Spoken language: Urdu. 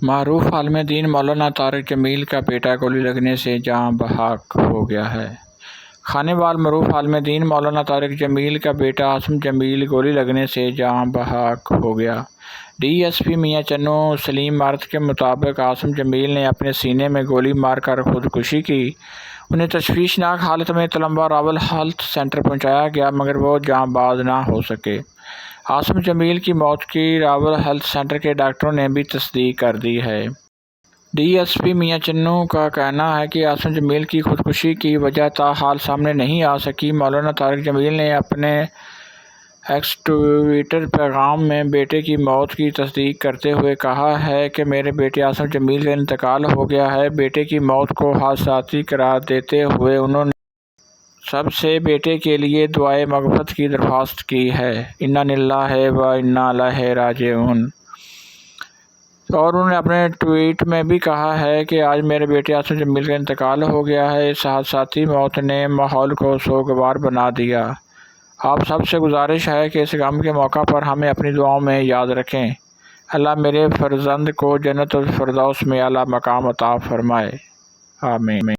معروف عالم دین مولانا طارق جمیل کا بیٹا گولی لگنے سے جاں بحق ہو گیا ہے۔ خانے وال معروف عالم دین مولانا طارق جمیل کا بیٹا عاصم جمیل گولی لگنے سے جاں بحق ہو گیا۔ ڈی ایس پی میاں چنو سلیم مارت کے مطابق عاصم جمیل نے اپنے سینے میں گولی مار کر خودکشی کی۔ انہیں تشویشناک حالت میں تلمبہ راول ہیلتھ سینٹر پہنچایا گیا مگر وہ جاں باز نہ ہو سکے۔ عاصم جمیل کی موت کی راول ہیلتھ سینٹر کے ڈاکٹروں نے بھی تصدیق کر دی ہے۔ ڈی ایس پی میاں چنو کا کہنا ہے کہ عاصم جمیل کی خودکشی کی وجہ تاحال سامنے نہیں آ سکی۔ مولانا طارق جمیل نے اپنے ایکس ٹویٹر پیغام میں بیٹے کی موت کی تصدیق کرتے ہوئے کہا ہے کہ میرے بیٹے عاصم جمیل کا انتقال ہو گیا ہے۔ بیٹے کی موت کو حادثاتی قرار دیتے ہوئے انہوں نے سب سے بیٹے کے لیے دعائے مغفرت کی درخواست کی ہے۔ انا للہ و انا الیہ راجعون۔ اور انہوں نے اپنے ٹویٹ میں بھی کہا ہے کہ آج میرے بیٹے عاصم جمیل کا انتقال ہو گیا ہے۔ اس حادثاتی موت نے ماحول کو سوگوار بنا دیا۔ آپ سب سے گزارش ہے کہ اس غم کے موقع پر ہمیں اپنی دعاؤں میں یاد رکھیں۔ اللہ میرے فرزند کو جنت الفردوس میں اعلیٰ مقام عطا فرمائے۔ آمین۔